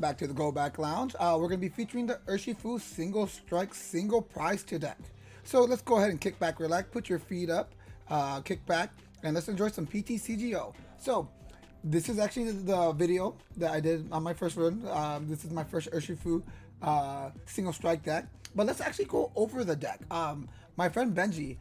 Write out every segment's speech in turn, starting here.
Back to the Go Back Lounge. We're going to be featuring the Urshifu Single Strike Single Prize to deck. So let's go ahead and kick back, relax, put your feet up, kick back, and let's enjoy some PTCGO. So this is actually the video that I did on my first run. This is my first Urshifu Single Strike deck. But let's actually go over the deck. My friend Benji,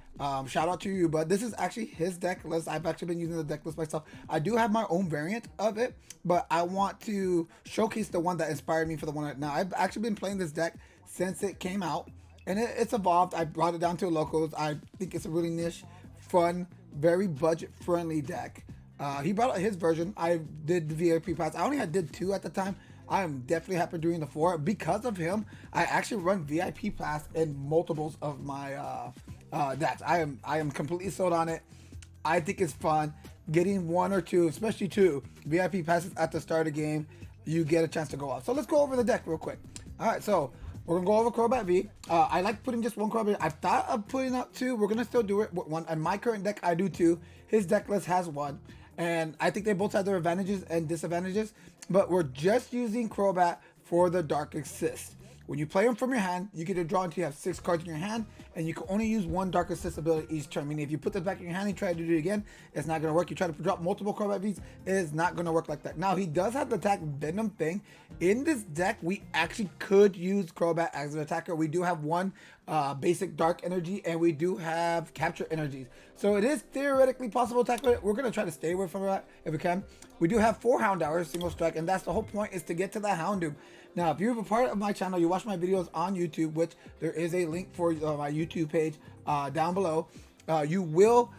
shout out to you, but this is actually his deck list. I've actually been using the deck list myself. I do have my own variant of it, but I want to showcase the one that inspired me for the one. Now, I've actually been playing this deck since it came out, and it's evolved. I brought it down to locals. I think it's a really niche, fun, very budget-friendly deck. He brought out his version. I did the VIP Pass. I only did 2 at the time. I am definitely happy doing the 4 because of him. I actually run VIP Pass in multiples of my decks. I am completely sold on it. I think it's fun getting 1 or 2, especially 2 VIP passes at the start of the game. You get a chance to go off. So let's go over the deck real quick. All right, so we're gonna go over Crobat V. I like putting just 1 Crobat. I thought of putting out 2. We're gonna still do it with 1. And my current deck, I do 2. His deck list has 1. And I think they both have their advantages and disadvantages, but we're just using Crobat for the Dark Assist. When you play him from your hand, you get to draw until you have 6 cards in your hand, and you can only use 1 Dark Assist ability each turn. Meaning if you put this back in your hand and try to do it again, it's not going to work. You try to drop multiple Crobat Vs, it is not going to work like that. Now, he does have the attack Venom thing. In this deck, we actually could use Crobat as an attacker. We do have 1 basic Dark Energy, and we do have Capture Energies. So it is theoretically possible to attack with it. We're going to try to stay away from that if we can. We do have 4 Houndours, single strike, and that's the whole point, is to get to the Houndoom. Now, if you're a part of my channel, you watch my videos on YouTube, which there is a link for my YouTube page down below, you will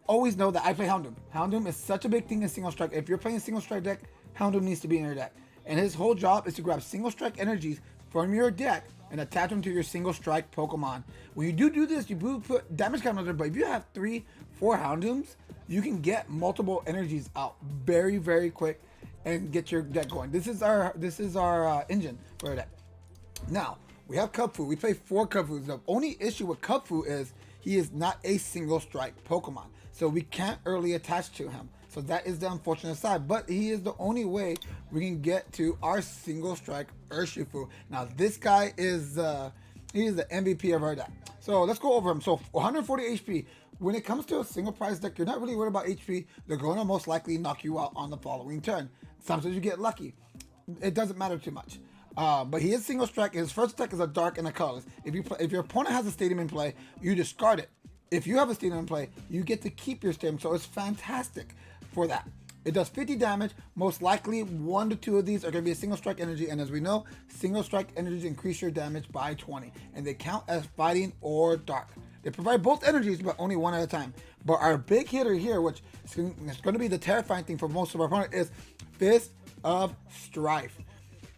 always know that I play Houndoom. Houndoom is such a big thing in single strike. If you're playing a single strike deck, Houndoom needs to be in your deck. And his whole job is to grab single strike energies from your deck and attach them to your single strike Pokemon. When you do this, you do put damage counters there, but if you have 3, 4 Houndooms, you can get multiple energies out very, very quick and get your deck going. This is our engine for our deck. Now, we have Kubfu. We play 4 Kubfus. The only issue with Kubfu is he is not a single strike Pokemon, so we can't early attach to him. So that is the unfortunate side, but he is the only way we can get to our single strike Urshifu. Now, this guy is he is the MVP of our deck. So let's go over him. So 140 HP. When it comes to a single prize deck, you're not really worried about HP. They're going to most likely knock you out on the following turn. Sometimes you get lucky. It doesn't matter too much. But he is single strike. His first attack is a dark and a colorless. If your opponent has a stadium in play, you discard it. If you have a stadium in play, you get to keep your stadium. So it's fantastic for that. It does 50 damage. Most likely 1 to 2 of these are going to be a single strike energy. And as we know, single strike energies increase your damage by 20. And they count as fighting or dark. They provide both energies, but only 1 at a time. But our big hitter here, which is going to be the terrifying thing for most of our opponents, is Fist of Strife.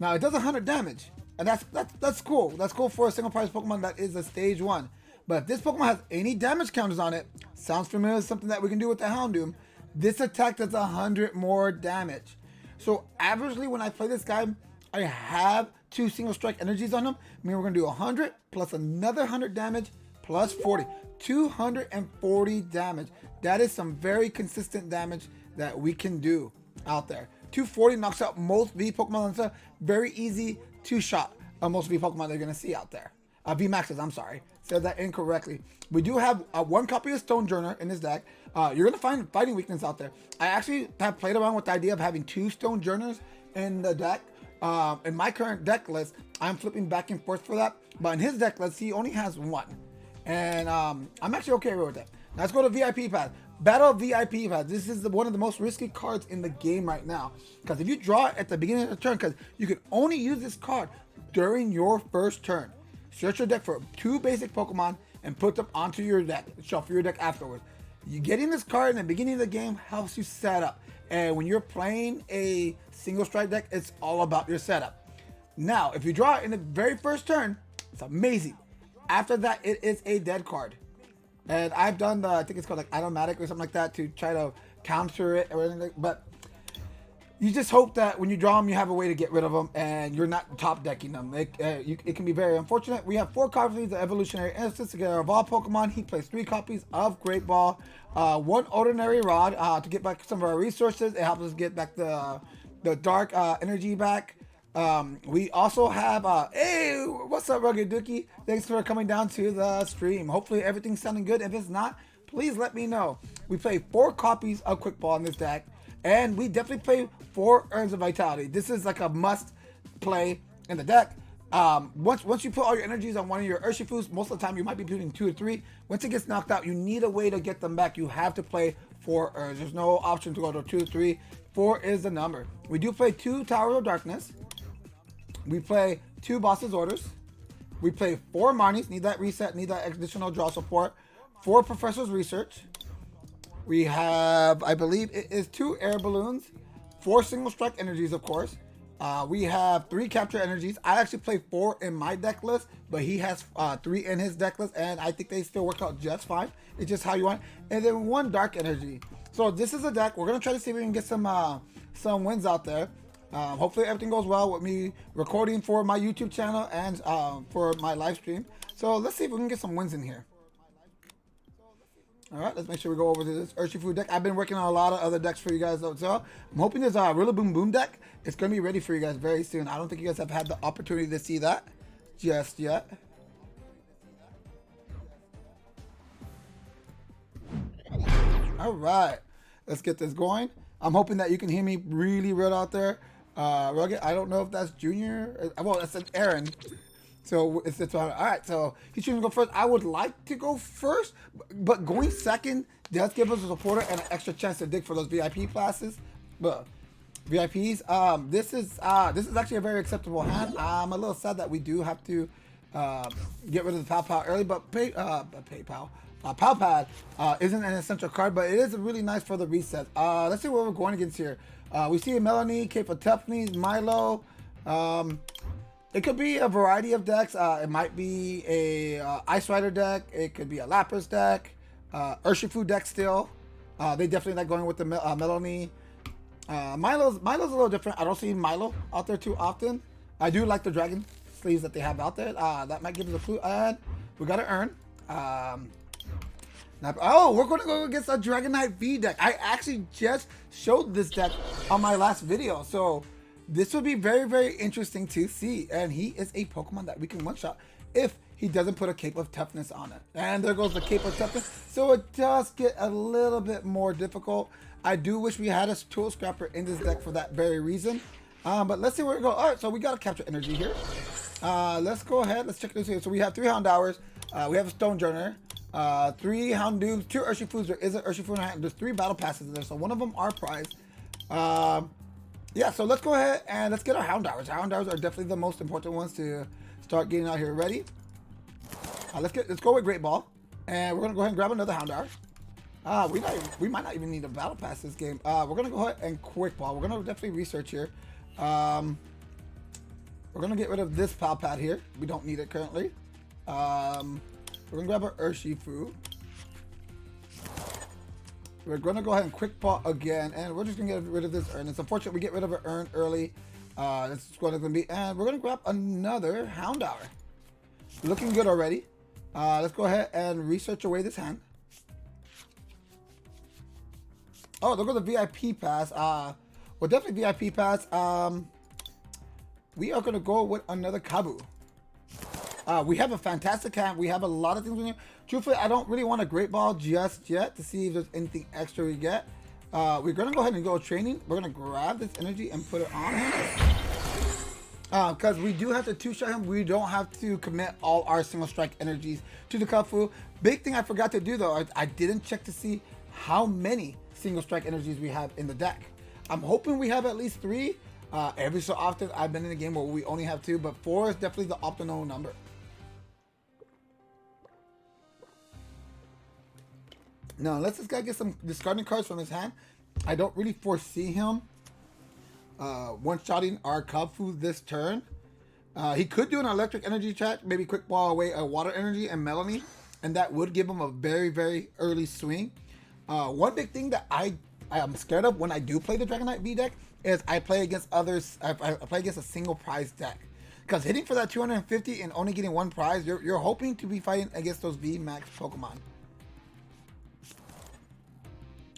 Now, it does 100 damage. And that's cool. That's cool for a single prize Pokemon that is a stage 1. But if this Pokemon has any damage counters on it, sounds familiar with something that we can do with the Houndoom, this attack does 100 more damage. So averagely when I play this guy, I have 2 single strike energies on him. I mean, we're going to do 100 plus another 100 damage plus 40. 240 damage. That is some very consistent damage that we can do out there. 240 knocks out most V Pokemon. It's a very easy 2-shot on most V Pokemon they're going to see out there. V Maxes, I'm sorry. Said that incorrectly. We do have 1 copy of Stonjourner in this deck. You're going to find fighting weakness out there. I actually have played around with the idea of having 2 Stonjourners in the deck. In my current deck list, I'm flipping back and forth for that. But in his deck list, he only has 1. And I'm actually okay with that. Now let's go to VIP Pass. Battle VIP Pass. This is one of the most risky cards in the game right now. Because if you draw it at the beginning of the turn, because you can only use this card during your first turn. Search your deck for 2 basic Pokemon and put them onto your deck. Shuffle your deck afterwards. You getting this card in the beginning of the game helps you set up. And when you're playing a single strike deck, it's all about your setup. Now, if you draw it in the very first turn, it's amazing. After that, it is a dead card. And I've done I think it's called like automatic or something like that to try to counter it or anything. But you just hope that when you draw them, you have a way to get rid of them and you're not top decking them. It can be very unfortunate. We have 4 copies of Evolutionary Incense together of all Pokemon. He plays 3 copies of Great Ball, 1 Ordinary Rod to get back some of our resources. It helps us get back the dark energy back. We also have, hey, what's up, Rugged Dookie? Thanks for coming down to the stream. Hopefully everything's sounding good. If it's not, please let me know. We play 4 copies of Quick Ball in this deck, and we definitely play 4 Urns of Vitality. This is like a must play in the deck. Once you put all your energies on one of your Urshifus, most of the time you might be putting 2 or 3. Once it gets knocked out, you need a way to get them back. You have to play 4 Urns. There's no option to go to 2 or 3. 4 is the number. We do play 2 Tower of Darkness. We play 2 Boss's Orders. We play 4 Marnies. Need that reset. Need that additional draw support. 4 Professor's Research. We have, I believe it is 2 Air Balloons. 4 Single Strike Energies, of course. We have 3 Capture Energies. I actually play 4 in my deck list, but he has 3 in his deck list, and I think they still work out just fine. It's just how you want. And then 1 Dark Energy. So this is a deck. We're going to try to see if we can get some wins out there. Hopefully everything goes well with me recording for my YouTube channel and for my live stream. So let's see if we can get some wins in here. All right, let's make sure we go over to this Urshifu deck. I've been working on a lot of other decks for you guys though. So I'm hoping this Rillaboom Boom deck. It's going to be ready for you guys very soon. I don't think you guys have had the opportunity to see that just yet. All right, let's get this going. I'm hoping that you can hear me really real out there. Rugged, I don't know if that's Junior. Well, that's an Aaron. So it's all right. So he's choosing to go first. I would like to go first, but going second does give us a supporter and an extra chance to dig for those VIP classes. But VIPs. This is actually a very acceptable hand. I'm a little sad that we do have to get rid of the Pal Pad early, but Pal Pad isn't an essential card, but it is really nice for the reset. Let's see what we're going against here. We see a Melanie, Cape of Toughness, Milo. It could be a variety of decks. It might be a Ice Rider deck. It could be a Lapras deck. Urshifu deck still. They definitely like going with the Melanie. Milo's a little different. I don't see Milo out there too often. I do like the dragon sleeves that they have out there. That might give us a clue. And we got to Urn. Oh, we're going to go against a Dragonite V deck. I actually just showed this deck on my last video. So this will be very, very interesting to see. And he is a Pokemon that we can one-shot if he doesn't put a Cape of Toughness on it. And there goes the Cape of Toughness. So it does get a little bit more difficult. I do wish we had a Tool Scrapper in this deck for that very reason. But let's see where we go. All right, so we got to Capture Energy here. Let's go ahead. Let's check this here. So we have 3 Houndours. We have a Stonjourner. 3 Houndooms, 2 Urshifus. There is an Urshifu in our hand. There's 3 battle passes in there, so one of them are prized. Yeah, so let's go ahead and let's get our Houndours. Houndours are definitely the most important ones to start getting out here ready. Let's go with Great Ball, and we're gonna go ahead and grab another Houndour. We might not even need a battle pass this game. We're gonna go ahead and Quick Ball. We're gonna definitely research here. We're gonna get rid of this Pal Pad here. We don't need it currently. We're gonna grab our Urshifu. We're gonna go ahead and Quick Ball again, and we're just gonna get rid of this Urn. It's unfortunate we get rid of an Urn early. That's what it's gonna be, and we're gonna grab another Houndour. Looking good already. Let's go ahead and research away this hand. Oh, look at the VIP pass. Well, definitely VIP pass. We are gonna go with another Kabu. We have a fantastic hand. We have a lot of things in here. Truthfully, I don't really want a Great Ball just yet to see if there's anything extra we get. We're going to go ahead and go training. We're going to grab this energy and put it on him. Because we do have to two-shot him. We don't have to commit all our single strike energies to the Kubfu. Big thing I forgot to do, though, I didn't check to see how many single strike energies we have in the deck. I'm hoping we have at least 3. Every so often, I've been in a game where we only have 2, but 4 is definitely the optimal number. Now, let's this guy get some discarding cards from his hand. I don't really foresee him one-shotting our Kubfu this turn. He could do an electric energy check, maybe Quick Ball away a water energy and Melanie, and that would give him a very, very early swing. One big thing that I am scared of when I do play the Dragonite V deck is I play against others. I play against a single prize deck. Because hitting for that 250 and only getting 1 prize, you're hoping to be fighting against those V Max Pokemon.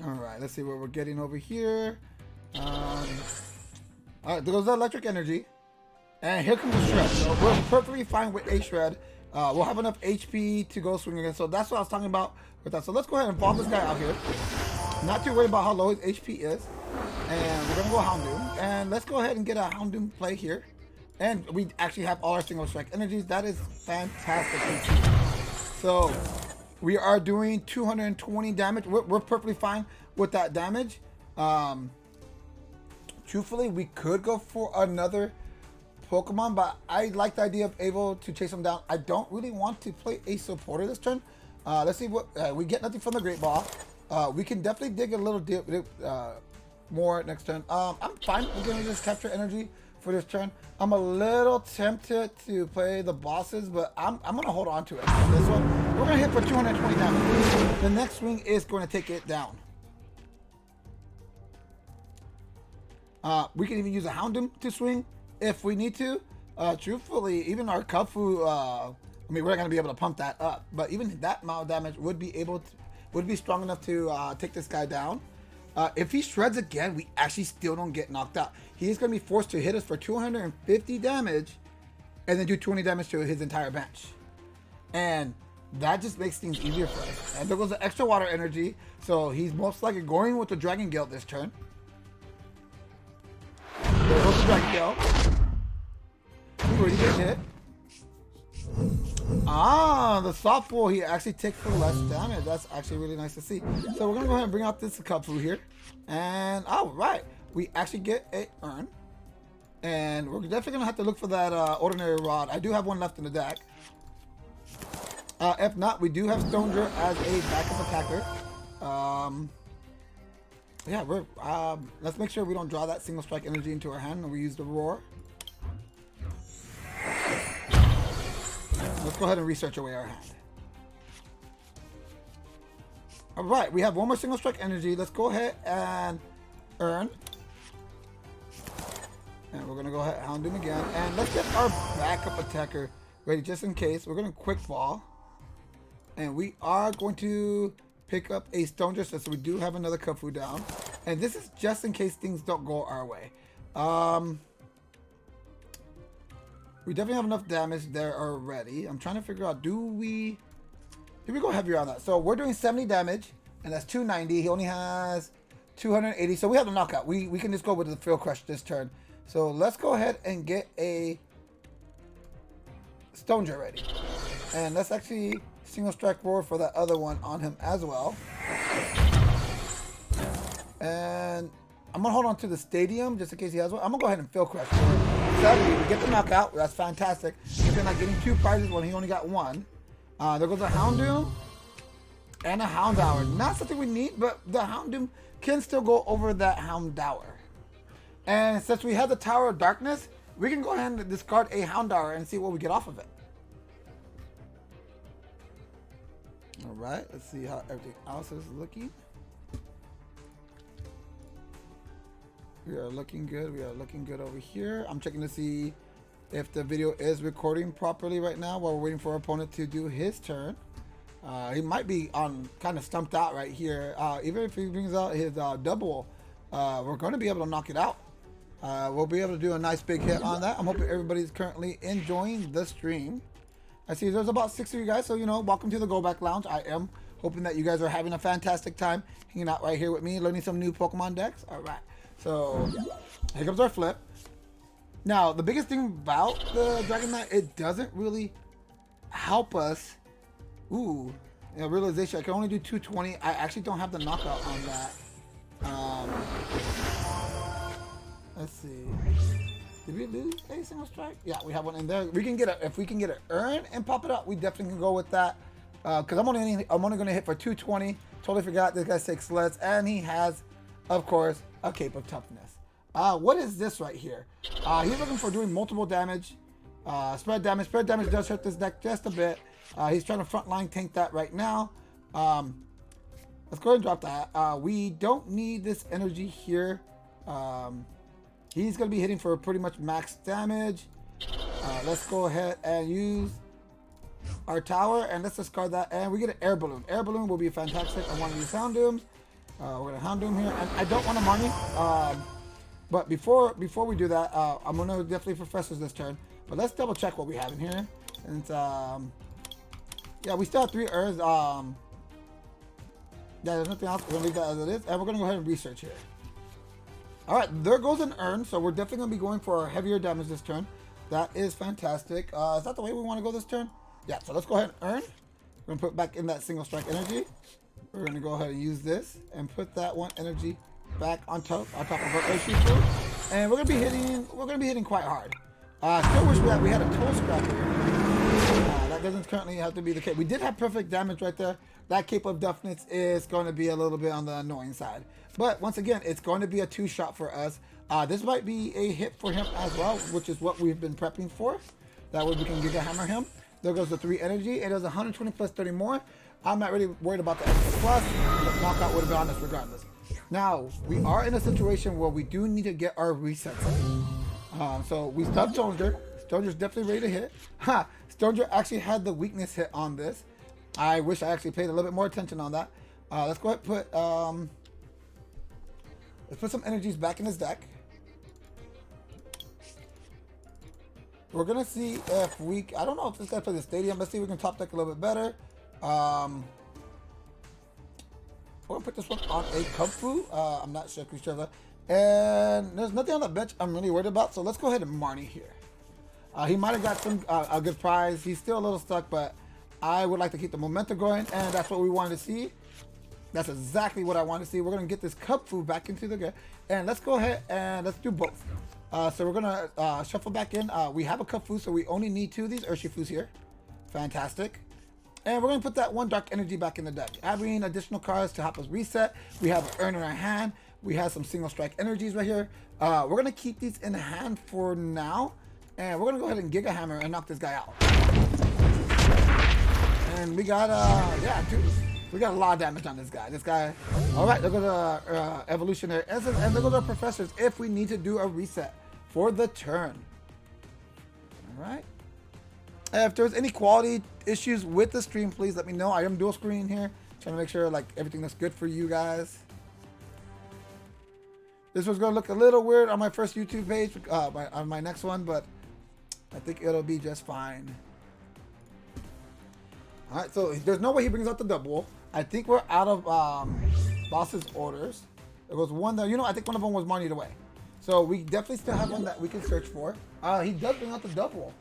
Alright, let's see what we're getting over here. Alright, there goes the electric energy. And here comes the Shred. So we're perfectly fine with a Shred. We'll have enough HP to go swing again. So that's what I was talking about with that. So let's go ahead and bomb this guy out here. Not too worried about how low his HP is. And we're going to go Houndoom. And let's go ahead and get a Houndoom play here. And we actually have all our single strike energies. That is fantastic. So we are doing 220 damage. We're perfectly fine with that damage. Truthfully, we could go for another Pokemon, but I like the idea of able to chase him down. I don't really want to play a supporter this turn. Let's see what we get. Nothing from the Great Ball. We can definitely dig a little more next turn. I'm fine. We're gonna just capture energy for this turn. I'm a little tempted to play the bosses, but I'm gonna hold on to it. For this one, we're gonna hit for 220 damage. The next swing is going to take it down. We can even use a Houndoom to swing if we need to. Truthfully, even our Kubfu, I mean, we're not gonna be able to pump that up, but even that amount of damage would be strong enough to take this guy down. If he shreds again, we actually still don't get knocked out. He's gonna be forced to hit us for 250 damage, and then do 20 damage to his entire bench, and that just makes things easier for us. And there goes the extra water energy, so he's most likely going with the Dragon Gale this turn. There goes the Dragon Gale. He's already getting hit. The soft pull, he actually takes for less damage. That's actually really nice to see. So we're gonna go ahead and bring out this Kubfu here. And all right, we actually get a Urn. And we're definitely gonna have to look for that Ordinary Rod. I do have one left in the deck. If not, we do have Stonjourner as a backup attacker. Yeah, we're let's make sure we don't draw that single strike energy into our hand and we use the Roar. Let's go ahead and research away our hand. All right, we have one more single strike energy. Let's go ahead and Urn. And we're gonna go ahead and Houndoom again. And let's get our backup attacker ready just in case. We're gonna quick ball. And we are going to pick up a Stonjourner, so we do have another Kubfu down. And this is just in case things don't go our way. We definitely have enough damage there already. I'm trying to figure out, do we go heavier on that? So we're doing 70 damage, and that's 290. He only has 280, so we have the knockout. We can just go with the Field Crush this turn. So let's go ahead and get a Stonjourner ready. And let's actually single strike Roar for that other one on him as well. And I'm gonna hold on to the Stadium just in case he has one. I'm gonna go ahead and Field Crush. 70, we get the knockout. That's fantastic. But then like getting 2 prizes when he only got 1. There goes a Houndoom and a Houndour. Not something we need, but the Houndoom can still go over that Houndour. And since we have the Tower of Darkness, we can go ahead and discard a Houndour and see what we get off of it. All right, let's see how everything else is looking. We are looking good. We are looking good over here. I'm checking to see if the video is recording properly right now while we're waiting for our opponent to do his turn. He might be on kind of stumped out right here. Even if he brings out his double, we're going to be able to knock it out. We'll be able to do a nice big hit on that. I'm hoping everybody's currently enjoying the stream. I see there's about 6 of you guys, so you know, welcome to the Go Back Lounge. I am hoping that you guys are having a fantastic time hanging out right here with me, learning some new Pokemon decks. All right, so here comes our flip. Now, the biggest thing about the Dragon Knight, it doesn't really help us. Ooh, yeah, realization, I can only do 220. I actually don't have the knockout on that. Let's see. Did we lose a single strike? Yeah, we have one in there. We can get a, if we can get an Urn and pop it up, we definitely can go with that. Because I'm only going to hit for 220. Totally forgot this guy's 6 sleds, and he has, of course, a Cape of Toughness. What is this right here? He's looking for doing multiple damage, spread damage. Spread damage does hurt this deck just a bit. He's trying to frontline tank that right now. Let's go ahead and drop that. We don't need this energy here. He's going to be hitting for pretty much max damage. Let's go ahead and use our tower, and let's discard that, and we get an Air Balloon. Air Balloon will be fantastic on one of these Houndooms. We're going to Houndoom here, and I don't want to Marnie. But before we do that, I'm gonna definitely professors this turn. But let's double check what we have in here. And yeah, we still have 3 Urns. Yeah, there's nothing else. We're gonna leave that as it is, and we're gonna go ahead and research here. All right, there goes an Urn. So we're definitely gonna be going for heavier damage this turn. That is fantastic. Is that the way we want to go this turn? Yeah. So let's go ahead and Urn. We're gonna put back in that single strike energy. We're gonna go ahead and use this and put that one energy back on top of our Urshifu, and we're gonna be hitting quite hard. Still wish we had a toe scrap here. That doesn't currently have to be the case. We did have perfect damage right there. That Cape of Deafness is going to be a little bit on the annoying side, but once again, it's going to be a 2-shot for us. This might be a hit for him as well, which is what we've been prepping for. That way we can Giga Hammer him. There goes the 3 energy. It does 120 plus 30 more. I'm not really worried about the extra plus. The knockout would have been on us regardless. Now, we are in a situation where we do need to get our resets in. So we stopped Stonjourner. Stonjourner's definitely ready to hit. Ha! Stonjourner actually had the weakness hit on this. I wish I actually paid a little bit more attention on that. Let's go ahead and let's put some energies back in his deck. We're gonna see if I don't know if this guy plays the stadium. Let's see if we can top deck a little bit better. We're gonna put this one on a Kubfu. I'm not sure if he's sure. And there's nothing on the bench I'm really worried about. So let's go ahead and Marnie here. He might have got some a good prize. He's still a little stuck, but I would like to keep the momentum going, and that's what we wanted to see. That's exactly what I want to see. We're gonna get this Kubfu back into the game, and let's go ahead and let's do both. So we're gonna shuffle back in. We have a Kubfu, so we only need 2 of these Urshifus here. Fantastic. And we're gonna put that 1 dark energy back in the deck, adding additional cards to help us reset. We have an Urn in our hand. We have some single strike energies right here. We're gonna keep these in hand for now, and we're gonna go ahead and Giga Hammer and knock this guy out. And we got yeah, dude, we got a lot of damage on this guy. All right, there goes the Evolutionary Incense, and there goes our professors if we need to do a reset for the turn. All right. If there's any quality issues with the stream, please let me know. I am dual screen here, trying to make sure like everything looks good for you guys. This was gonna look a little weird on my first YouTube page, on my next one, but I think it'll be just fine. All right, so there's no way he brings out the double. I think we're out of boss's orders. There was one that, I think one of them was Marnie away. So we definitely still have one that we can search for. He does bring out the double.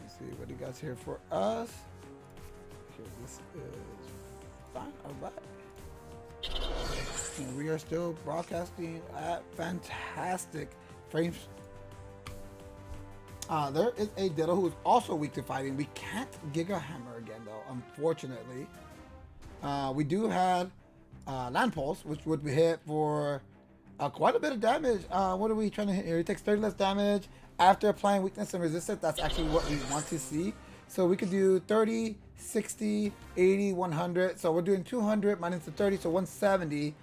Let's see what he got here for us. Here, this is fine. All right. And we are still broadcasting at fantastic frames. There is a Ditto who is also weak to fighting. We can't Giga Hammer again though, unfortunately. We do have Land Pulse, which would be hit for quite a bit of damage. What are we trying to hit here? He takes 30 less damage after applying weakness and resistance. That's actually what we want to see. So we could do 30, 60, 80, 100. So we're doing 200 minus the 30, so 170.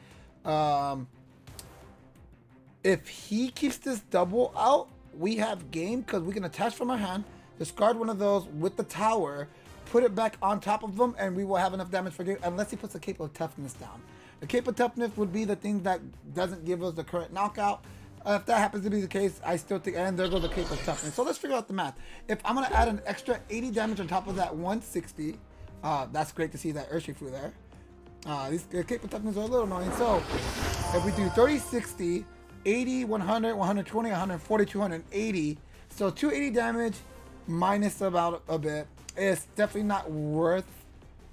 If he keeps this double out, we have game because we can attach from our hand, discard one of those with the tower, put it back on top of them, and we will have enough damage for game unless he puts the Cape of Toughness down. The Cape of Toughness would be the thing that doesn't give us the current knockout. If that happens to be the case, I still think, and there goes the Cape of Toughness. So let's figure out the math. If I'm going to add an extra 80 damage on top of that 160, that's great to see that Urshifu there. These Cape of Toughness are a little annoying. So if we do 30, 60, 80, 100, 120, 140, 280, so 280 damage minus about a bit. It's definitely not worth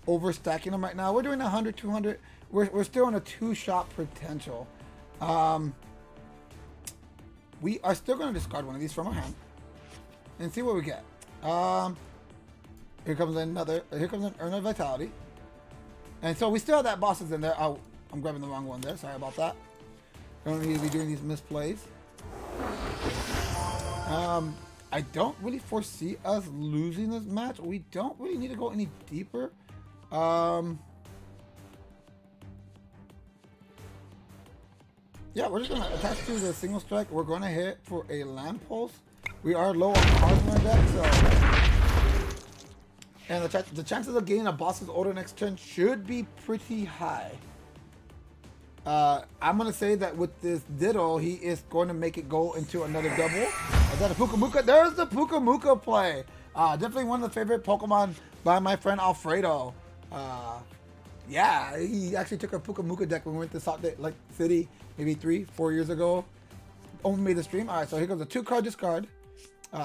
overstacking them right now. We're doing 100, 200. We're still on a 2-shot potential. We are still going to discard one of these from our hand and see what we get. Here comes an Urn of Vitality. And so we still have that bosses in there. Oh, I'm grabbing the wrong one there. Sorry about that. Don't need to be doing these misplays. I don't really foresee us losing this match. We don't really need to go any deeper. Yeah, we're just going to attach to the single strike. We're going to hit for a Land Pulse. We are low on cards in our deck, so. And the chances of getting a boss's order next turn should be pretty high. I'm going to say that with this Diddle, he is going to make it go into another double. Is that a Pukamuka? There's the Pukamuka play. Definitely one of the favorite Pokemon by my friend Alfredo. Yeah, he actually took a Pukamuka deck when we went to Salt Lake City maybe 3-4 years ago. Only made the stream. Alright, so here goes a 2-card discard.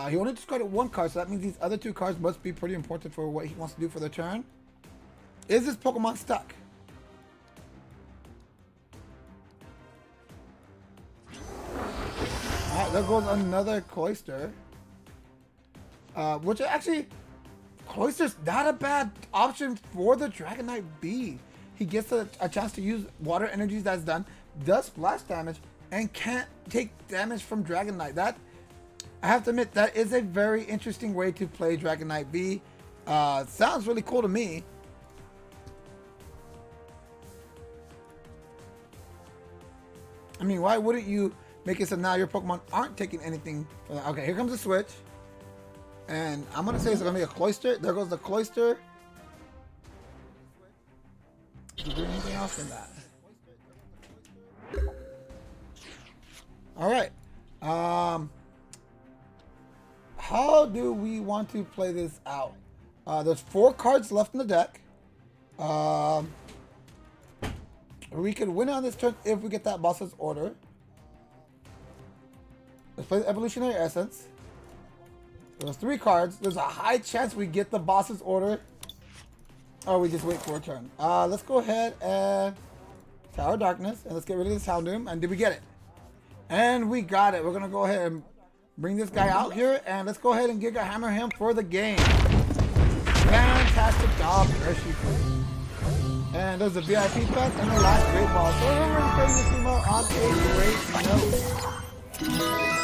He only discarded 1 card, so that means these other 2 cards must be pretty important for what he wants to do for the turn. Is this Pokemon stuck? Alright, there goes another Cloyster. Which actually, Cloyster's not a bad option for the Dragonite B. He gets a chance to use water energies that's done, does splash damage, and can't take damage from Dragonite. That, I have to admit, that is a very interesting way to play Dragonite B. Sounds really cool to me. I mean, why wouldn't you make it so now your Pokemon aren't taking anything? Okay, here comes the switch. And I'm going to say it's going to be a Cloyster. There goes the Cloyster. Is there anything else in that? Alright. How do we want to play this out? There's 4 cards left in the deck. We could win on this turn if we get that boss's order. Let's play the Evolutionary Essence. There's 3 cards. There's a high chance we get the boss's order. Or we just wait for a turn. Let's go ahead and Tower of Darkness. And let's get rid of this Houndoom. And did we get it? And we got it. We're going to go ahead and bring this guy out here. And let's go ahead and Giga Hammer him for the game. Fantastic job, Urshifu. And there's a VIP pass and the last Great Ball. So we're going to play this team on a great note.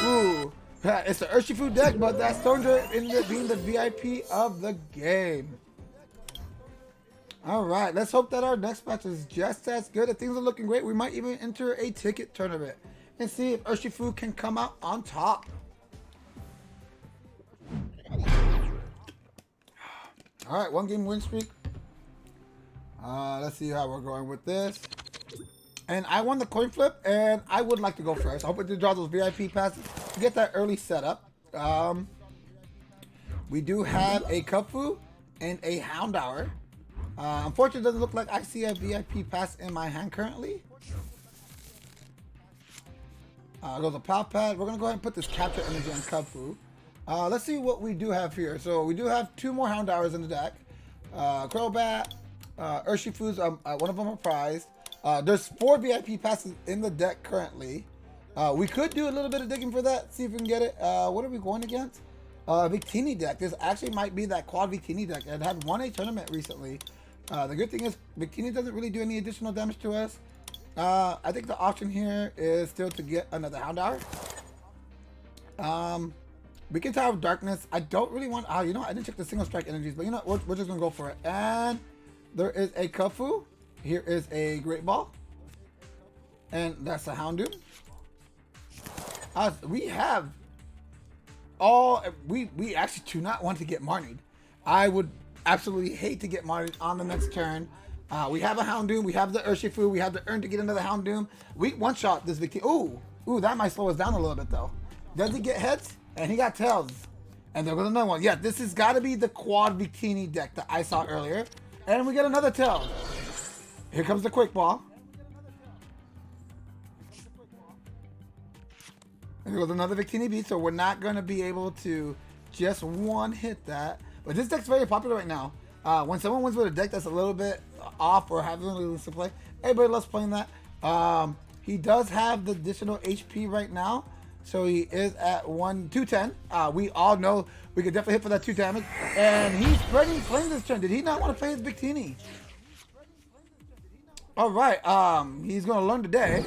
Ooh. It's the Urshifu deck, but that's Stonjourner being the VIP of the game. Alright, let's hope that our next match is just as good. If things are looking great, we might even enter a ticket tournament and see if Urshifu can come out on top. Alright, 1 game win streak. Let's see how we're going with this. And I won the coin flip, and I would like to go first. I hope we do draw those VIP passes to get that early setup. We do have a Kubfu and a Houndour. Unfortunately, it doesn't look like I see a VIP pass in my hand currently. Goes a Pal Pad. We're going to go ahead and put this Capture Energy on Kubfu. Let's see what we do have here. So we do have 2 more Houndours in the deck. Crobat, Urshifu's, one of them are prized. There's 4 VIP passes in the deck currently. We could do a little bit of digging for that, see if we can get it. What are we going against? Victini deck. This actually might be that quad Victini deck. It had won a tournament recently. The good thing is Victini doesn't really do any additional damage to us. I think the option here is still to get another Houndour. We can Tower of Darkness. I don't really want... you know, I didn't check the single strike energies, but you know, we're just going to go for it. And there is a Kubfu. Here is a Great Ball. And that's a Houndoom. We have all... We actually do not want to get Marnied. I would absolutely hate to get Marnied on the next turn. We have a Houndoom. We have the Urshifu. We have the Urn to get into the Houndoom. We one-shot this Victini. Ooh, that might slow us down a little bit, though. Does he get heads? And he got tails. And there goes another one. Yeah, this has got to be the quad Victini deck that I saw earlier. And we get another tail. Here comes the Quick Ball. And there goes another Victini beat, so we're not going to be able to just one-hit that. But this deck's very popular right now. When someone wins with a deck that's a little bit off or having a little to play, everybody loves playing that. He does have the additional HP right now, so he is at 210. We all know we could definitely hit for that 2 damage. And he's ready playing this turn. Did he not want to play his Victini? All right, he's gonna learn today.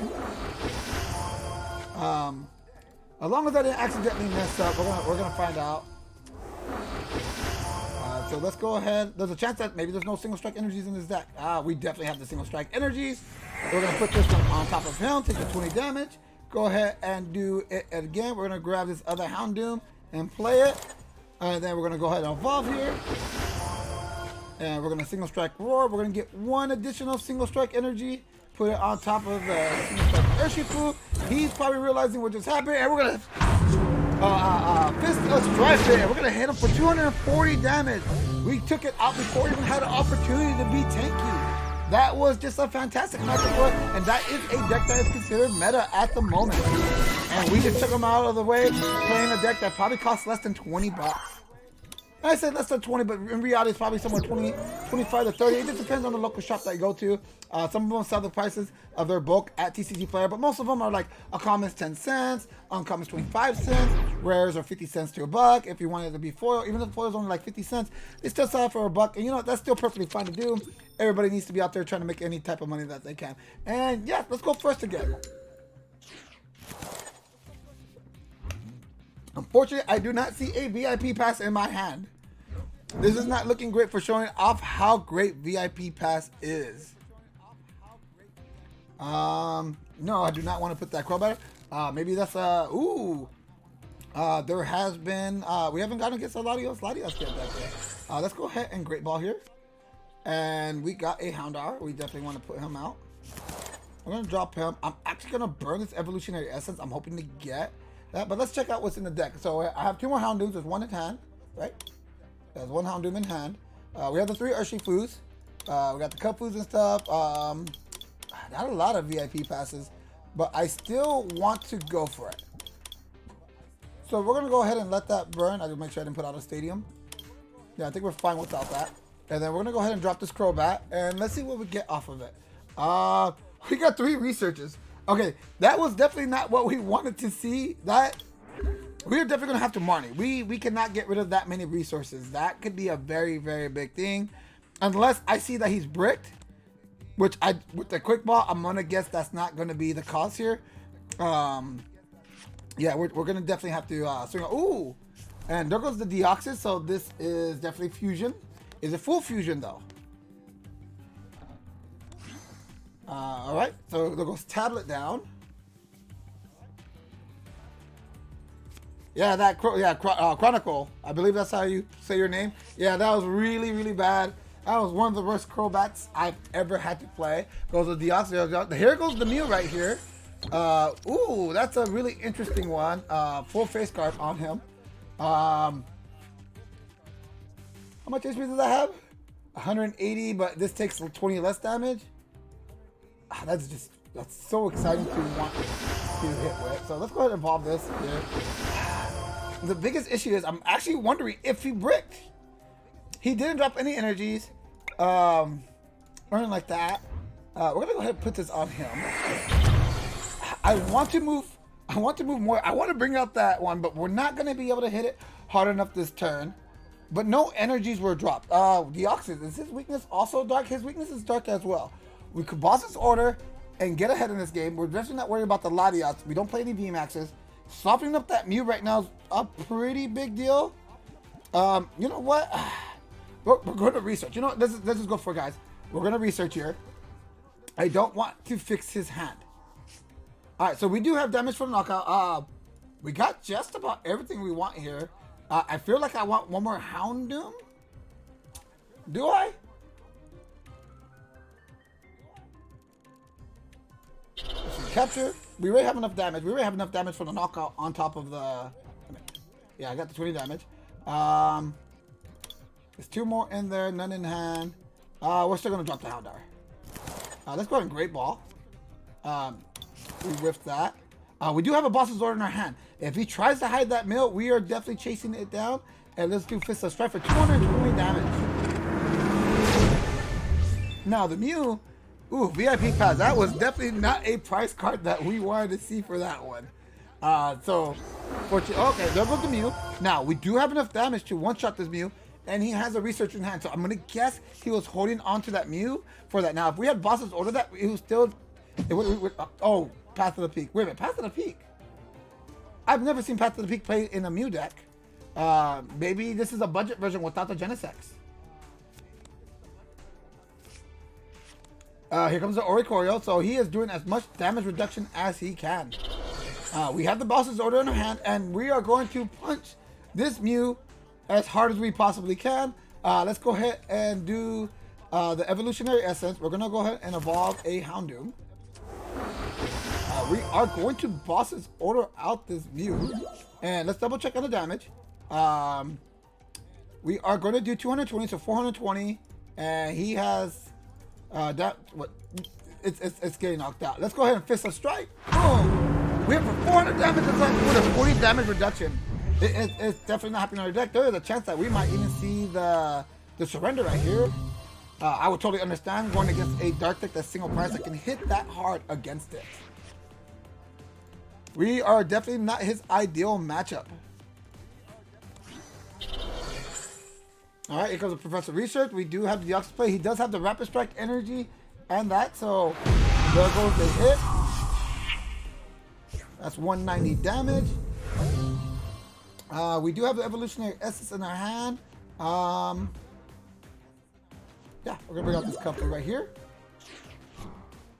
As long as I didn't accidentally mess up, we're gonna find out. So let's go ahead. There's a chance that maybe there's no single strike energies in this deck. We definitely have the single strike energies. We're gonna put this one on top of him, take the 20 damage. Go ahead and do it again. We're gonna grab this other Houndoom and play it. And then we're going to go ahead and evolve here. And we're going to single strike roar. We're going to get one additional single strike energy. Put it on top of the single strike Urshifu. He's probably realizing what just happened. And we're going to fist strike it. And we're going to hit him for 240 damage. We took it out before we even had an opportunity to be tanky. That was just a fantastic matchup for us. And that is a deck that is considered meta at the moment. And we just took him out of the way, playing a deck that probably costs less than 20 bucks. I said less than 20, but in reality, it's probably somewhere 25 to 30. It just depends on the local shop that you go to. Some of them sell the prices of their bulk at TCG Player, but most of them are like a common's 10 cents, uncommons 25 cents, rares are 50 cents to a buck. If you want it to be foil, even if foil is only like 50 cents, they still sell it for a buck. And you know, that's still perfectly fine to do. Everybody needs to be out there trying to make any type of money that they can. And yeah, let's go first again. Unfortunately, I do not see a VIP pass in my hand. This is not looking great for showing off how great VIP pass is. No, I do not want to put that Crobat. Maybe that's there has been we haven't gotten against Latios yet back there. Let's go ahead and Great Ball here. And we got a Houndour. We definitely want to put him out. I'm gonna drop him. I'm actually gonna burn this Evolutionary Essence. I'm hoping to get that, but let's check out what's in the deck. So I have two more Houndooms. There's one in hand, right? There's one Houndoom in hand. We have the 3 Urshifus. We got the Kubfus and stuff. Not a lot of VIP passes, but I still want to go for it. So we're gonna go ahead and let that burn. I just make sure I didn't put out a stadium. Yeah, I think we're fine without that. And then we're gonna go ahead and drop this Crobat, and let's see what we get off of it. We got 3 researches. Okay, that was definitely not what we wanted to see. That we're definitely gonna have to Marnie. We cannot get rid of that many resources. That could be a very, very big thing, unless I see that he's bricked, which with the quick ball, I'm gonna guess that's not gonna be the cause here. Yeah, we're gonna definitely have to swing. Ooh, and there goes the Deoxys. So this is definitely fusion. Is it full fusion though? All right, so there goes Tablet down. Yeah, Chronicle. I believe that's how you say your name. Yeah, that was really, really bad. That was one of the worst Crobats I've ever had to play. Goes the Deoxys. Here goes the Mew right here. Ooh, that's a really interesting one. Full face guard on him. How much HP does that have? 180, but this takes 20 less damage. That's so exciting to want to hit with. So let's go ahead and evolve this here. The biggest issue is I'm actually wondering if he bricked. He didn't drop any energies, or anything like that. We're gonna go ahead and put this on him. I want to move more. I want to bring out that one, but we're not gonna be able to hit it hard enough this turn. But no energies were dropped. Deoxys, is his weakness also dark? His weakness is dark as well. We could boss this order and get ahead in this game. We're definitely not worried about the Latios. We don't play any VMAXs. Softening up that Mew right now is a pretty big deal. You know what? We're going to research. You know what? Let's just go for it, guys. We're going to research here. I don't want to fix his hand. All right, so we do have damage from knockout. We got just about everything we want here. I feel like I want one more Houndoom. Do I? Capture. We already have enough damage. We already have enough damage from the knockout on top of the... Yeah, I got the 20 damage. There's 2 more in there, none in hand. We're still going to drop the Houndour. Let's go ahead and Great Ball. We whiffed that. We do have a boss's order in our hand. If he tries to hide that mill, we are definitely chasing it down. And let's do Fist of Strife for 220 damage. Now, the Mew... Ooh, VIP pass. That was definitely not a price card that we wanted to see for that one. So, okay, there goes the Mew. Now, we do have enough damage to one-shot this Mew, and he has a research in hand. So, I'm going to guess he was holding on to that Mew for that. Now, if we had bosses order that, it was still... oh, Path to the Peak. Wait a minute, Path to the Peak? I've never seen Path to the Peak play in a Mew deck. Maybe this is a budget version without the Genesex. Here comes the Oricorio, so he is doing as much damage reduction as he can. We have the boss's order in our hand, and we are going to punch this Mew as hard as we possibly can. Let's go ahead and do the Evolutionary Essence. We're going to go ahead and evolve a Houndoom. We are going to Boss's Order out this view. And let's double check on the damage. We are going to do 220, so 420. And he has that. What? It's getting knocked out. Let's go ahead and Fist of Strike. Boom! We have for 400 damage with a 40 damage reduction. It's definitely not happening on our deck. There is a chance that we might even see the surrender right here. I would totally understand going against a dark deck that's single price that can hit that hard against it. We are definitely not his ideal matchup. Alright, here comes the Professor Research. We do have the Ox play. He does have the Rapid Strike energy and that, so there goes the hit. That's 190 damage. We do have the Evolutionary Essence in our hand. Yeah, we're gonna bring out this Kubfu right here.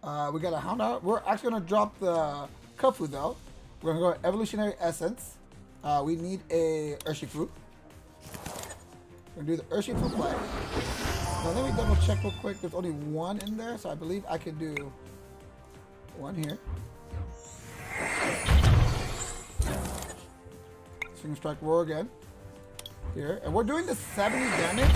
We got a Houndour. We're actually gonna drop the Kubfu though. We're gonna go Evolutionary Essence. We need a Urshifu. We're gonna do the Urshifu play. Now let me double check real quick. There's only one in there, so I believe I can do one here. Single Strike Roar again. Here. And we're doing the 70 damage.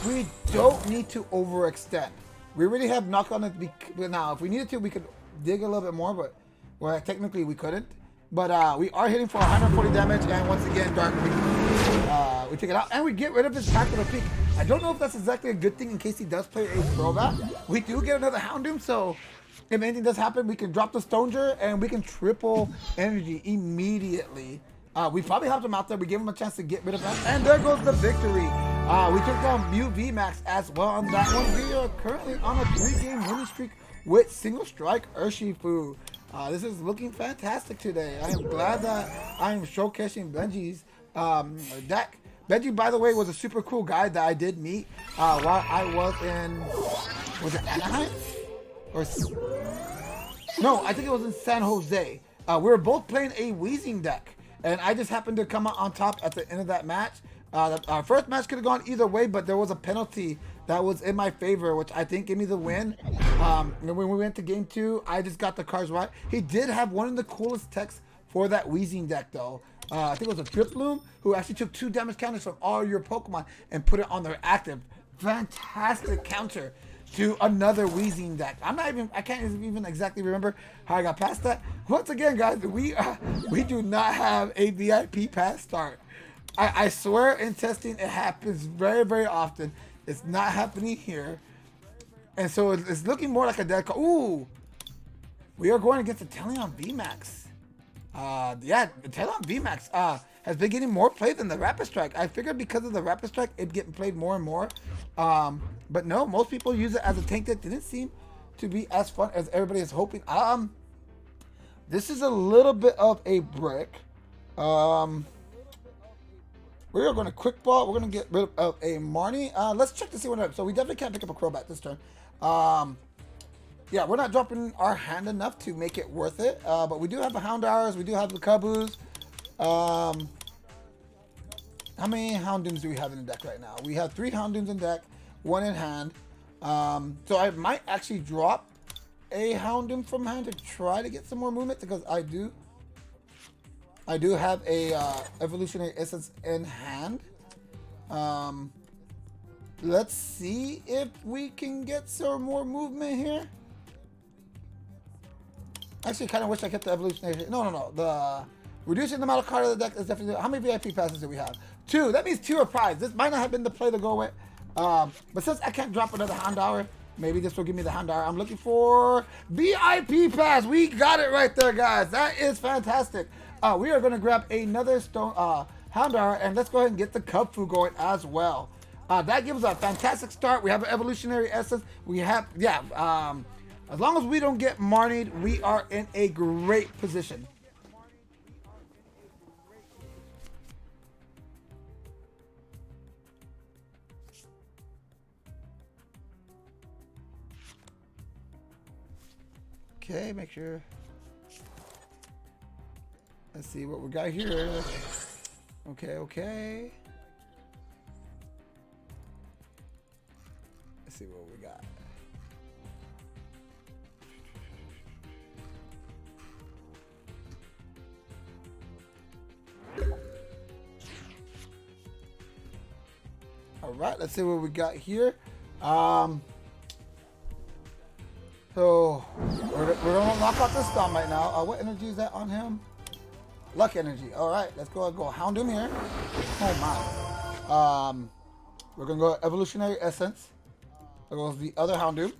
We don't need to overextend. We already have knock on it. Now, if we needed to, we could dig a little bit more, but well, technically we couldn't. But we are hitting for 140 damage, and once again, Dark we take it out, and we get rid of his Tactical Peak. I don't know if that's exactly a good thing in case he does play a Crobat. We do get another Houndoom, so if anything does happen, we can drop the Stonjourner, and we can triple energy immediately. We probably helped him out there. We gave him a chance to get rid of that, and there goes the victory. We took down Mew VMAX as well on that one. We are currently on a 3-game winning streak with Single Strike Urshifu. This is looking fantastic today. I am glad that I am showcasing Benji's deck. Benji, by the way, was a super cool guy that I did meet while I was in, was it Anaheim? Or no, I think it was in San Jose. We were both playing a Weezing deck, and I just happened to come out on top at the end of that match. Our first match could have gone either way, but there was a penalty that was in my favor, which I think gave me the win. And when we went to game 2, I just got the cards right. He did have one of the coolest techs for that Weezing deck, though. I think it was a Driploom, who actually took 2 damage counters from all your Pokemon and put it on their active. Fantastic counter to another Weezing deck. I can't even exactly remember how I got past that. Once again, guys, we do not have a VIP pass start. I swear in testing it happens very, very often. It's not happening here. And so it's looking more like a deck. Ooh! We are going against the Teleon VMAX. Yeah, the Teleon VMAX has been getting more play than the Rapid Strike. I figured because of the Rapid Strike, it's getting played more and more. But no, most people use it as a tank that didn't seem to be as fun as everybody is hoping. This is a little bit of a brick. We are going to quick ball. We're going to get rid of a Marnie. Let's check to see what happens. So we definitely can't pick up a Crobat this turn. Yeah, we're not dropping our hand enough to make it worth it. But we do have the Houndours. We do have the Kubfus. How many Houndooms do we have in the deck right now? We have 3 Houndooms in deck, 1 in hand. So I might actually drop a Houndoom from hand to try to get some more movement, because I do have a Evolutionary Essence in hand. Let's see if we can get some more movement here. Actually, kind of wish I kept the Evolutionary. No. The reducing the amount of card of the deck is definitely. How many VIP passes do we have? 2. That means 2 are prized. This might not have been the play to go with. But since I can't drop another Houndour, maybe this will give me the Houndour I'm looking for. VIP pass. We got it right there, guys. That is fantastic. We are going to grab another Houndour, and let's go ahead and get the Kubfu going as well. That gives us a fantastic start. We have an Evolutionary Essence. We have, as long as we don't get Marnied, we are in a great position. Okay, make sure. Let's see what we got here. Okay. Let's see what we got. All right, let's see what we got here. So we're gonna knock out this Stomp right now. What energy is that on him? Luck energy. All right, let's go Houndoom here. Oh my. We're gonna go Evolutionary Essence. There goes the other Houndoom.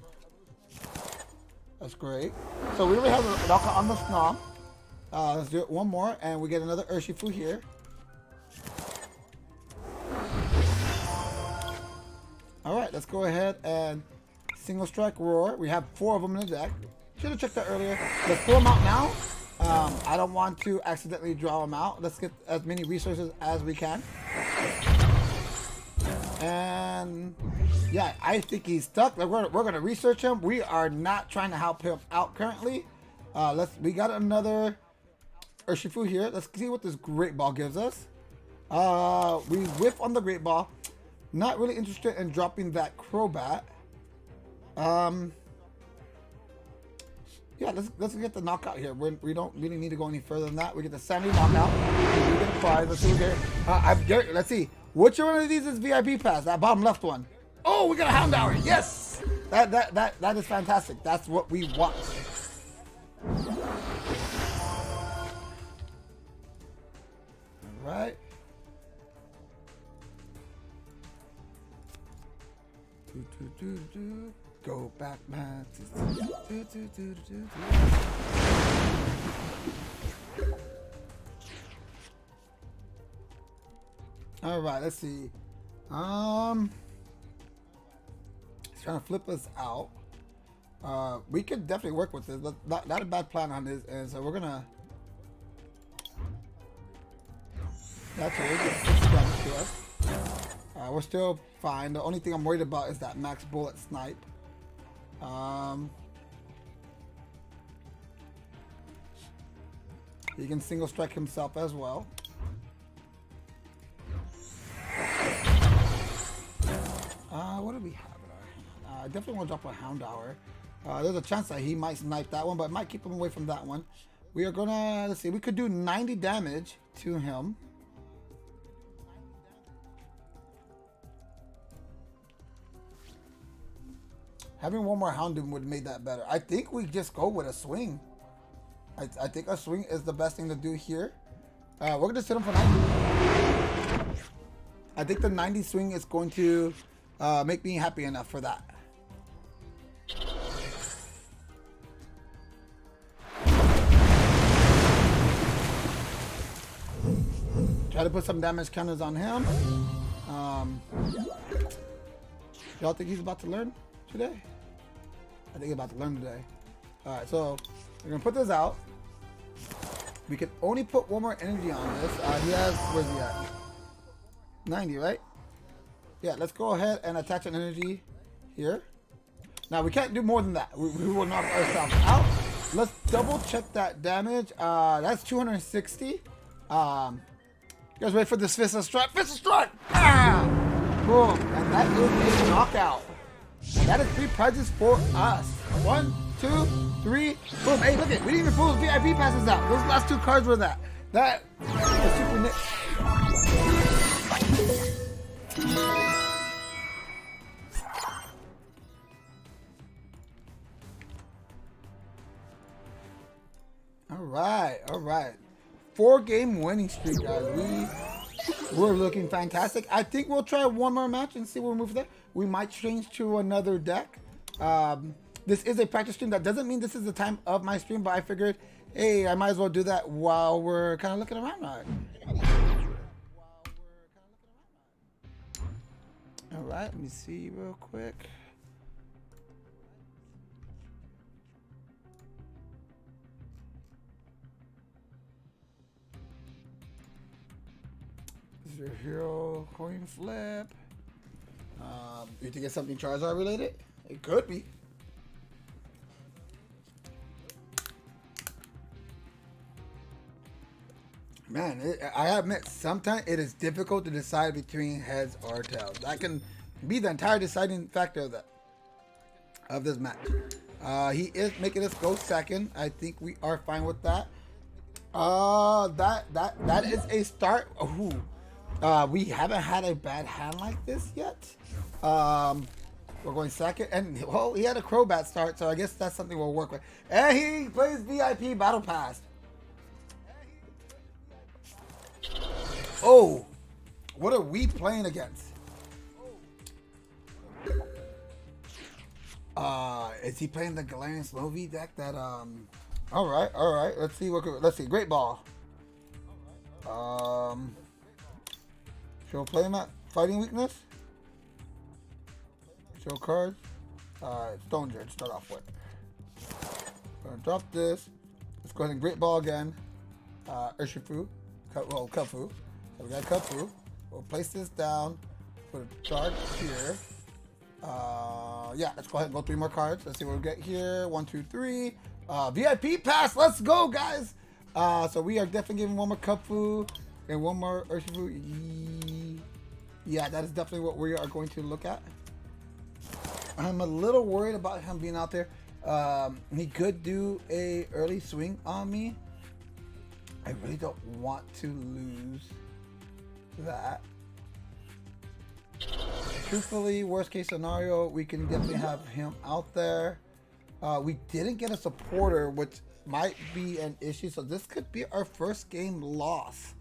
That's great. So we already have a knockout on the Stomp. Let's do it one more, and we get another Urshifu here. All right, let's go ahead and single strike roar. We have 4 of them in the deck. Should have checked that earlier. Let's throw them out now. I don't want to accidentally draw them out. Let's get as many resources as we can. And yeah, I think he's stuck. Like we're gonna research him. We are not trying to help him out currently. We got another Urshifu here. Let's see what this Great Ball gives us. We whiff on the Great Ball. Not really interested in dropping that Crobat. Yeah, let's get the knockout here. We don't really need to go any further than that. We get the Sandy knockout. We get a prize. Let's see what we get. Let's see. Which one of these is VIP pass? That bottom left one. Oh, we got a Houndour. Yes! That is fantastic. That's what we want. All right. Go back, man. All right, let's see. He's trying to flip us out. We could definitely work with this. Not a bad plan on this, and so we're gonna. That's it. Just 6 damage to us. We're still fine. The only thing I'm worried about is that max bullet snipe. He can single strike himself as well. What do we have in our hand? I definitely want to drop a Houndour. There's a chance that he might snipe that one, but it might keep him away from that one. We are gonna, let's see, we could do 90 damage to him. Having one more Houndoom would have made that better. I think we just go with a swing. I think a swing is the best thing to do here. We're going to sit him for 90. I think the 90 swing is going to make me happy enough for that. Try to put some damage counters on him. Y'all think he's about to learn today? I think he's about to learn today. Alright, so we're going to put this out. We can only put one more energy on this. He has, where's he at? 90, right? Yeah, let's go ahead and attach an energy here. Now, we can't do more than that. We will knock ourselves out. Let's double check that damage. That's 260. You guys ready for this Fist of Strike? Fist of Strike! Ah! Boom. And that is a knockout. That is 3 prizes for us. 1, 2, 3. Boom. Hey, look at it. We didn't even pull those VIP passes out. Those last 2 cards were that. That was super nice. All right. 4-game winning streak, guys. We're looking fantastic. I think we'll try one more match and see where we move there. We might change to another deck. This is a practice stream. That doesn't mean this is the time of my stream, but I figured, hey, I might as well do that while we're kind of looking around. All right, let me see real quick. Is your hero coin flip? You think it's something Charizard related? It could be. Man, I admit, sometimes it is difficult to decide between heads or tails. That can be the entire deciding factor of that. of this match. He is making us go second. I think we are fine with that. That is a start. Ooh. We haven't had a bad hand like this yet. We're going second, and well, he had a Crobat start, so I guess that's something we'll work with. And he plays VIP Battle Pass. Oh, what are we playing against? Is he playing the Galarian Slovy deck? That all right. Let's see let's see. Great Ball. Should we play him at Fighting Weakness? Show cards. Stonjourner to start off with. Gonna drop this. Let's go ahead and Great Ball again. Urshifu. Kubfu. So we got Kubfu. We'll place this down. Put a charge here. Yeah, let's go ahead and go 3 more cards. Let's see what we get here. 1, 2, 3. VIP Pass. Let's go, guys. So we are definitely giving 1 more Kubfu and 1 more Urshifu. Yeah, that is definitely what we are going to look at. I'm a little worried about him being out there. He could do a early swing on me. I really don't want to lose that. Truthfully, worst case scenario, we can definitely have him out there. We didn't get a supporter, which might be an issue. So this could be our first game loss.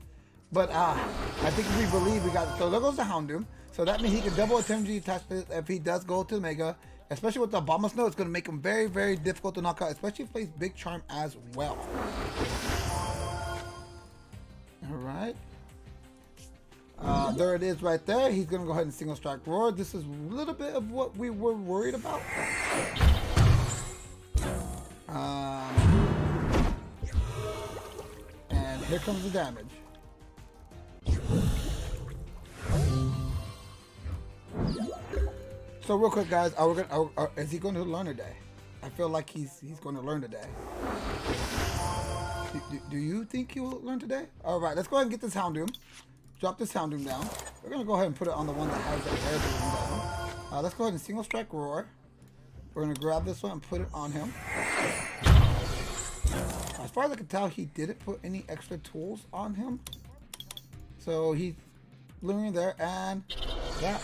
But I think we believe we got it. So there goes the Houndoom. So that means he can double attempt to attach this if he does go to Mega. Especially with the Bomb Snow, it's going to make him very, very difficult to knock out. Especially if he plays Big Charm as well. Alright. There it is right there. He's going to go ahead and single strike roar. This is a little bit of what we were worried about. And here comes the damage. So real quick, guys, is he going to learn today? I feel like he's going to learn today. Do you think he will learn today? All right, let's go ahead and get this Houndoom. Drop this Houndoom down. We're going to go ahead and put it on the one that has the Air Balloon down. Let's go ahead and single strike roar. We're going to grab this one and put it on him. As far as I can tell, he didn't put any extra tools on him. So he's learning there, and yeah.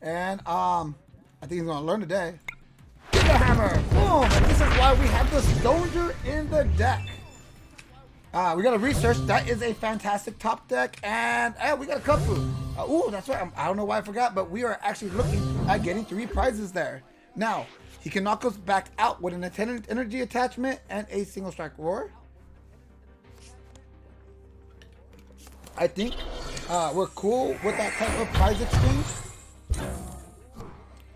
And I think he's gonna learn today. Get the hammer! Boom! And this is why we have the Stonjourner in the deck. We got a research. That is a fantastic top deck, and we got a Kubfu. Ooh, that's right. I don't know why I forgot, but we are actually looking at getting 3 prizes there. Now he can knock us back out with an attendant energy attachment and a single strike roar. I think we're cool with that type of prize exchange.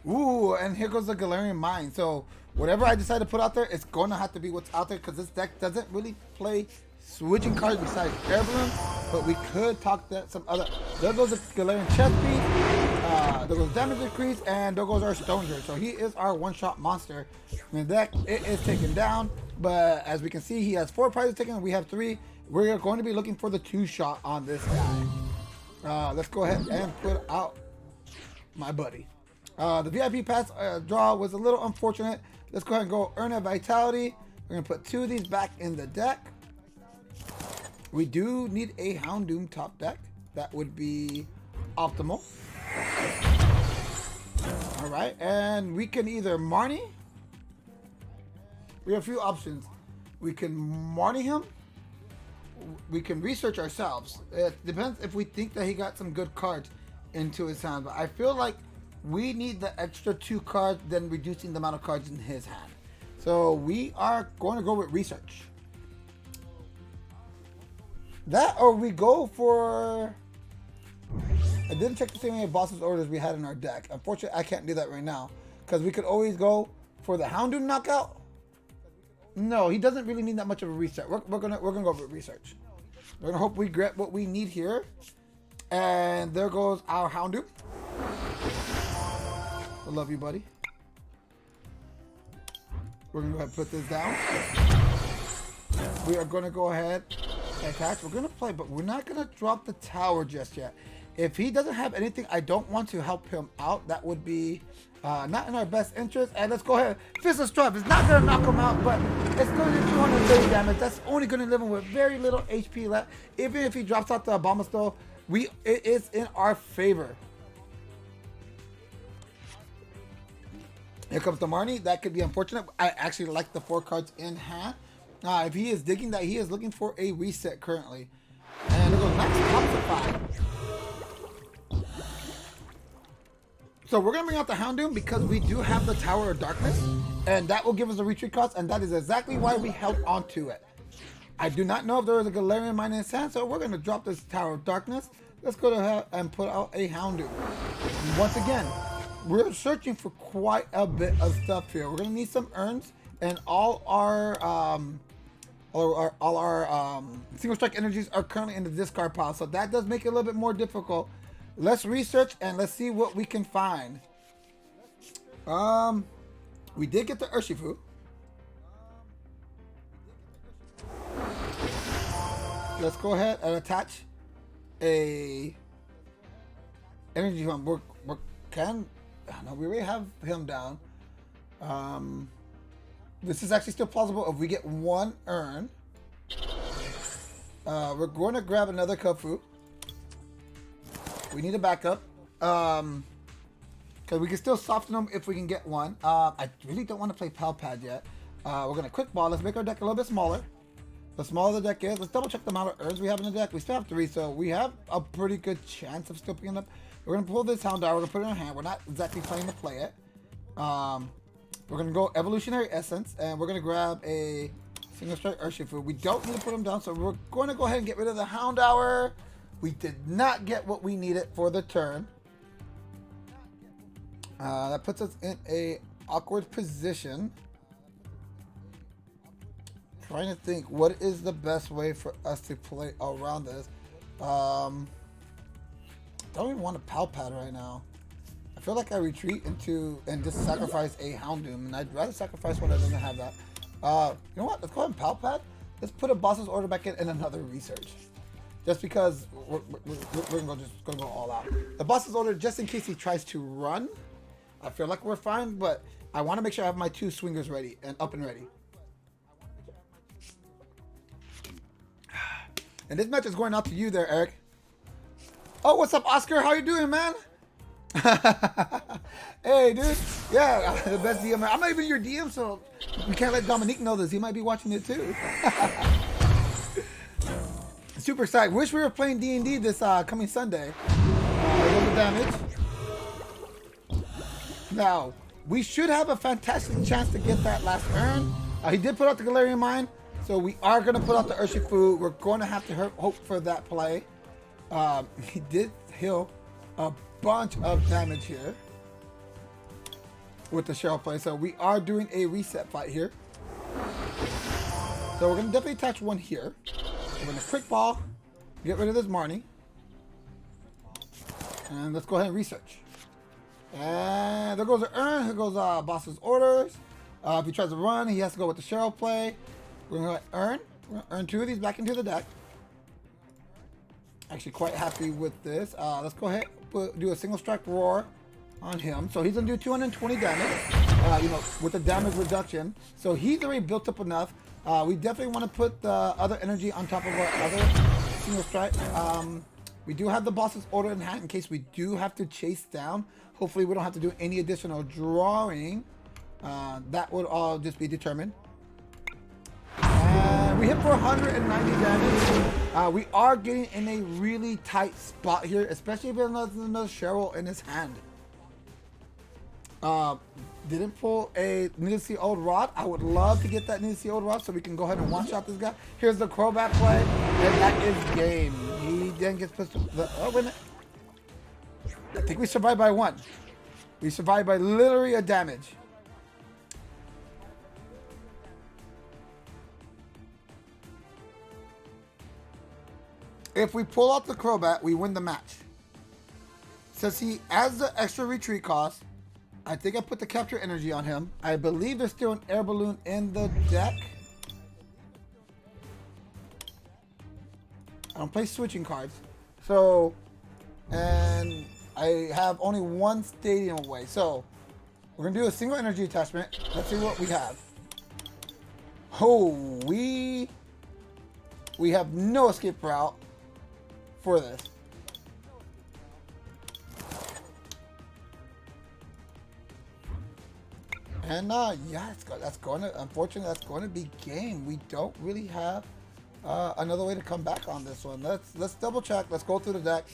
Ooh, and here goes the Galarian Mine. So whatever I decide to put out there, it's going to have to be what's out there, because this deck doesn't really play switching cards besides Air Balloon. But we could talk that some other. There goes the Galarian chest beat. There goes damage decrease, and there goes our Stonjourner. So he is our one-shot monster. In the deck, it is taken down, but as we can see, he has 4 prizes taken. We have 3. We're going to be looking for the 2-shot on this guy. Let's go ahead and put out my buddy. The VIP pass draw was a little unfortunate. Let's go ahead and go Urn of Vitality. We're going to put 2 of these back in the deck. We do need a Houndoom top deck. That would be optimal. Alright, and we can either Marnie. We have a few options. We can Marnie him. We can research ourselves. It depends if we think that he got some good cards into his hand. But I feel like we need the extra 2 cards than reducing the amount of cards in his hand. So we are going to go with research. That, or we go for... I didn't check to see how many boss's orders we had in our deck. Unfortunately, I can't do that right now, because we could always go for the Houndoom knockout. No, he doesn't really need that much of a research. We're gonna go with research. We're gonna hope we get what we need here. And there goes our Houndoom. I love you, buddy. We're gonna go ahead and put this down. We are gonna go ahead and attach. We're gonna play, but we're not gonna drop the tower just yet. If he doesn't have anything, I don't want to help him out. That would be not in our best interest. And let's go ahead. Fist of Strife is not going to knock him out, but it's going to do 230 damage. That's only going to leave him with very little HP left. Even if he drops out the Abomasnow, it is in our favor. Here comes the Marnie. That could be unfortunate. I actually like the 4 cards in hand. If he is digging that, he is looking for a reset currently. And it goes max Toxify. So we're going to bring out the Houndoom because we do have the Tower of Darkness. And that will give us a retreat cost. And that is exactly why we held on to it. I do not know if there is a Galarian mine in sand. So we're going to drop this Tower of Darkness. Let's go to and put out a Houndoom. And once again, we're searching for quite a bit of stuff here. We're going to need some urns. And all our single strike energies are currently in the discard pile, so that does make it a little bit more difficult. Let's research and let's see what we can find. We did get the Urshifu. Let's go ahead and attach a energy home. We already have him down. This is actually still plausible if we get 1 urn. We're going to grab another Kubfu. We need a backup. Because we can still soften them if we can get one. I really don't want to play Pal Pad yet. We're going to quick ball. Let's make our deck a little bit smaller. The smaller the deck is, let's double check the amount of urns we have in the deck. We still have 3, so we have a pretty good chance of still picking up. We're going to pull this Houndour. We're going to put it in our hand. We're not exactly planning to play it. We're going to go Evolutionary Essence, and we're going to grab a single strike Urshifu. We don't need to put him down, so we're going to go ahead and get rid of the Houndour. We did not get what we needed for the turn. That puts us in a awkward position. Trying to think, what is the best way for us to play around this? Don't even want a Pal Pad right now. I feel like I retreat into and just sacrifice a Houndoom, and I'd rather sacrifice one that doesn't have that. You know what? Let's go ahead and Pal Pad. Let's put a boss's order back in and another research. Just because we're gonna go all out. The boss's order, just in case he tries to run. I feel like we're fine, but I want to make sure I have my 2 swingers ready and up and ready. And this match is going out to you there, Eric. Oh, what's up, Oscar? How you doing, man? Hey, dude. Yeah, the best DM. I'm not even your DM, so we can't let Dominique know this. He might be watching it too. Super excited. Wish we were playing D&D this coming Sunday. The damage. Now, we should have a fantastic chance to get that last urn. He did put out the Galarian Mine, so we are going to put out the Urshifu. We're going to have to hope for that play. He did heal a bunch of damage here with the Cheryl play, so we are doing a reset fight here. So we're going to definitely attach one here. We're going to quick ball, get rid of this Marnie, and let's go ahead and research. And there goes the urn. Here goes boss's orders. If he tries to run, he has to go with the Cheryl play. We're going to earn. We're going to earn 2 of these back into the deck. Actually quite happy with this. Let's go ahead and do a single strike roar on him. So he's going to do 220 damage, with the damage reduction. So he's already built up enough. We definitely want to put the other energy on top of our other single strike. We do have the boss's order in hand in case we do have to chase down. Hopefully we don't have to do any additional drawing. That would all just be determined. And we hit for 190 damage. We are getting in a really tight spot here, especially if there's another Cheryl in his hand. Didn't pull a Need to See Old Rod. I would love to get that Need to See Old Rod so we can go ahead and one shot this guy. Here's the Crobat play, and that is game. He then gets put. Oh, wait a minute. I think we survived by 1. We survived by literally a damage. If we pull out the Crobat, we win the match. Since he has the extra retreat cost, I think I put the Capture Energy on him. I believe there's still an Air Balloon in the deck. I don't play switching cards. So and I have only one stadium away. So we're gonna do a single energy attachment. Let's see what we have. Oh, we have no escape route for this. And yeah, that's going to, unfortunately, that's going to be game. We don't really have another way to come back on this one. Let's double check. Let's go through the deck.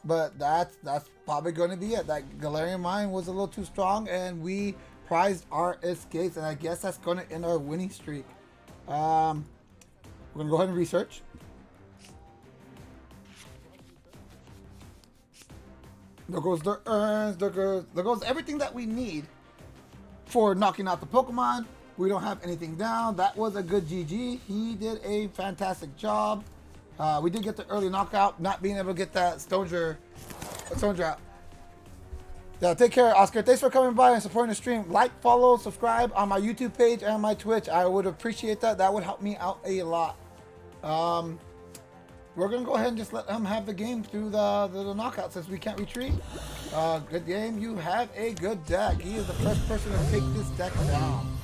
But that's probably going to be it. That Galarian Mine was a little too strong, and we prized our escapes, and I guess that's going to end our winning streak. We're going to go ahead and research. There goes the urns. There goes everything that we need for knocking out the Pokemon. We don't have anything down. That was a good GG. He did a fantastic job. We did get the early knockout, not being able to get that Stonjourner out. Yeah, take care, Oscar. Thanks for coming by and supporting the stream. Like, follow, subscribe on my YouTube page and my Twitch. I would appreciate that. That would help me out a lot. We're going to go ahead and just let him have the game through the knockout since we can't retreat. Good game. You have a good deck. He is the first person to take this deck down.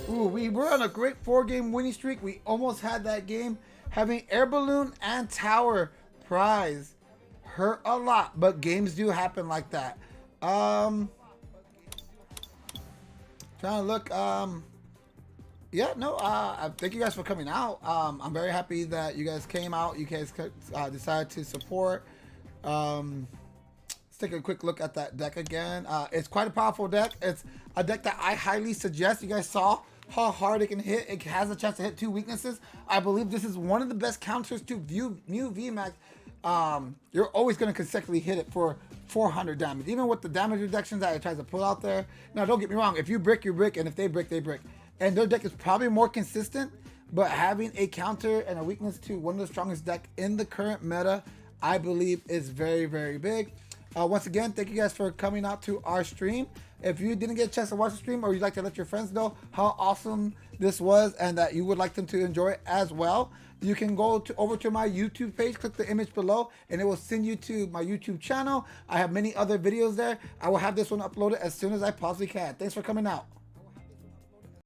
Ooh, we were on a great 4-game winning streak. We almost had that game. Having Air Balloon and Tower prize hurt a lot, but games do happen like that. Trying to look. Yeah, no, thank you guys for coming out. I'm very happy that you guys came out. You guys decided to support. Let's take a quick look at that deck again. It's quite a powerful deck. It's a deck that I highly suggest. You guys saw how hard it can hit. It has a chance to hit 2 weaknesses. I believe this is one of the best counters to Mew VMAX. You're always going to consecutively hit it for 400 damage. Even with the damage reductions that it tries to pull out there. Now, don't get me wrong. If you brick, you brick. And if they brick, they brick. And their deck is probably more consistent. But having a counter and a weakness to one of the strongest deck in the current meta, I believe is very, very big. Once again, thank you guys for coming out to our stream. If you didn't get a chance to watch the stream, or you'd like to let your friends know how awesome this was and that you would like them to enjoy it as well, you can go over to my YouTube page, click the image below, and it will send you to my YouTube channel. I have many other videos there. I will have this one uploaded as soon as I possibly can. Thanks for coming out.